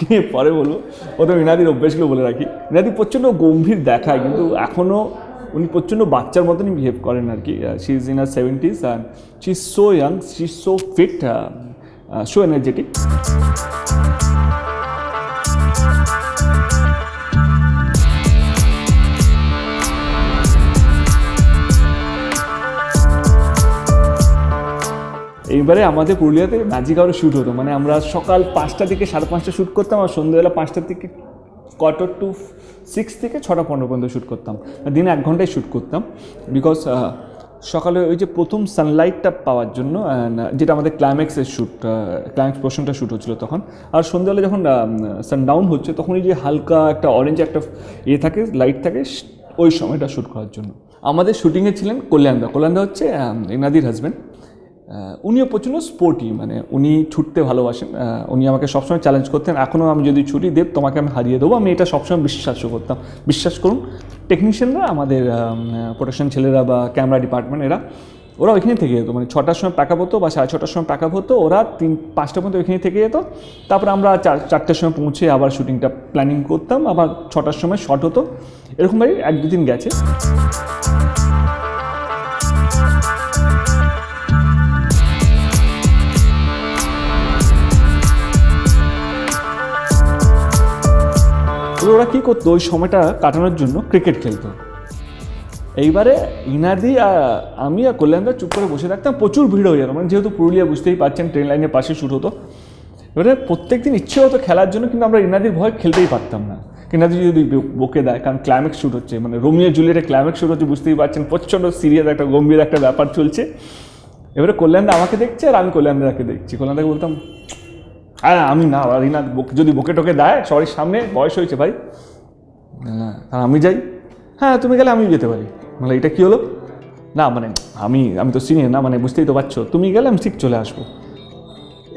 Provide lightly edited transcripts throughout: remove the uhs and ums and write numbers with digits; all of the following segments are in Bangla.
নিয়ে পরে বলবো, প্রথম ইনাদির অভ্যেসগুলো বলে রাখি। ইনাদি প্রচণ্ড গম্ভীর দেখায়, কিন্তু এখনও উনি প্রচণ্ড বাচ্চার মতনই বিহেভ করেন আর কি। She is in her 70s and she is so young, she is so fit, so energetic. এইবারে আমাদের পুরুলিয়াতে ম্যাজিক আওয়ারে শ্যুট হতো, মানে আমরা সকাল 5টা থেকে 5:30 শ্যুট করতাম, আর সন্ধ্যেবেলা 5টা থেকে 4:45 থেকে 6:15 পর্যন্ত শ্যুট করতাম। দিনে 1 ঘন্টায় শ্যুট করতাম, বিকজ সকালে ওই যে প্রথম সানলাইটটা পাওয়ার জন্য, যেটা আমাদের ক্লাইম্যাক্সের শ্যুট, ক্লাইম্যাক্স পোর্শনটা শ্যুট হচ্ছিলো তখন। আর সন্ধ্যেবেলা যখন সানডাউন হচ্ছে, তখন এই যে হালকা একটা অরেঞ্জ একটা থাকে, লাইট থাকে, ওই সময়টা শ্যুট করার জন্য। আমাদের শ্যুটিংয়ে ছিলেন কল্যাণদা হচ্ছে ইনাদির হাজব্যান্ড। উনিও প্রচণ্ড স্পোর্টি, মানে উনি ছুটতে ভালোবাসেন। উনি আমাকে সবসময় চ্যালেঞ্জ করতেন, এখনও আমি যদি ছুটি দেব তোমাকে আমি হারিয়ে দেবো, আমি এটা সবসময় বিশ্বাসও করতাম। বিশ্বাস করুন, টেকনিশিয়ানরা, আমাদের প্রোডাকশন ছেলেরা বা ক্যামেরা ডিপার্টমেন্ট, ওরা ওইখানে থেকে যেত, মানে 6টার সময় প্যাকআপ হতো বা 6:30টার সময় প্যাকআপ হতো, ওরা 5টা পর্যন্ত ওইখানে থেকে যেত। তারপর আমরা 4টার সময় পৌঁছে আবার শুটিংটা প্ল্যানিং করতাম, আবার 6টার সময় শট হতো। এরকমভাবেই 1-2 দিন গেছে। ওরা কী করতো, ওই সময়টা কাটানোর জন্য ক্রিকেট খেলতো। এইবারে ইনাদি আমি আর কল্যাণদা চুপ করে বসে থাকতাম, প্রচুর ভিড় হয়ে যেত, মানে যেহেতু পুরুলিয়া বুঝতেই পারছেন, ট্রেন লাইনের পাশে শ্যুট হতো। এবারে প্রত্যেকদিন ইচ্ছে হতো খেলার জন্য, কিন্তু আমরা ইনাদির ভয় খেলতেই পারতাম না। ইনাদি যদি বকে দেয়, কারণ ক্লাইম্যাক্স শ্যুট হচ্ছে, মানে রোমিও জুলিয়েটের ক্লাইম্যাক্স শ্যুট হচ্ছে, বুঝতেই পারছেন, প্রচণ্ড সিরিয়াস একটা গম্ভীর একটা ব্যাপার চলছে। এবারে কল্যাণদা আমাকে দেখছে আর আমি কল্যাণদাকে দেখছি। কল্যাণদাকে বলতাম, হ্যাঁ আমি না, আর ইনাদ যদি বকে টোকে দেয় সবার সামনে, বয়স হয়েছে ভাই, হ্যাঁ আমি যাই, হ্যাঁ তুমি গেলে আমি যেতে পারি। মানে এটা কী হলো, না মানে আমি তো সিনিয়র না, মানে বুঝতেই তো পারছো, তুমি গেলে আমি ঠিক চলে আসবো।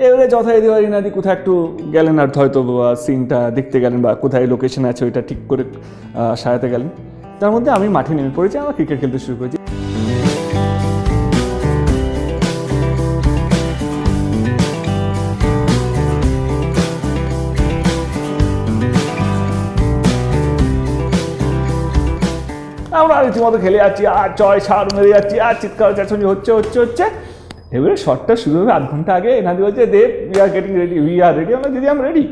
এবারে যথারীতি ইনাদি কোথায় একটু গেলেন, আর হয়তো সিনটা দেখতে গেলেন, বা কোথায় লোকেশন আছে ওইটা ঠিক করে সারাতে গেলেন। তার মধ্যে আমি মাঠে নেমে পড়েছি, আমার ক্রিকেট খেলতে শুরু করেছি। আমরা রীতিমতো খেলে যাচ্ছি, আর চয় ছাড় মেরে যাচ্ছি, আর চিৎকার চেঁচামেচি হচ্ছে। এবারে শটটা শুরু হবে 1 ঘন্টা আগে। এনাদি বলছে, দেব উই আর গেটিং রেডি, আমরা দিদি আমি রেডি,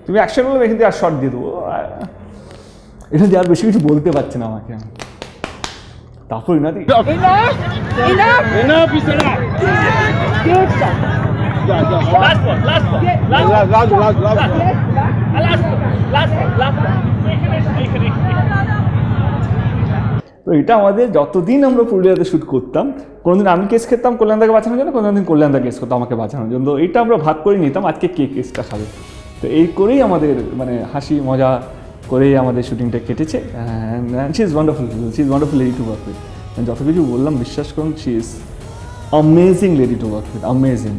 তুমি অ্যাকশন বলবে, এখান থেকে আর শট দিয়ে দেবো। এটা দিয়ে আর বেশি কিছু বলতে পারছে না আমাকে। তারপর ইনাদি তো এটা আমাদের যতদিন আমরা পুরুলিয়াতে শ্যুট করতাম, কোনোদিন আমি কেস খেতাম কল্যাণদাকে বাঁচানোর জন্য, কোনোদিন কল্যাণদা কেস করতাম আমাকে বাঁচানোর জন্য। এটা আমরা ভাগ করে নিতাম, আজকে কে কেসটা খাবে। তো এই করেই আমাদের মানে হাসি মজা করেই আমাদের শুটিংটা কেটেছে। She is wonderful lady to work with. যত কিছু বললাম বিশ্বাস করুন, she is amazing lady to work with, amazing.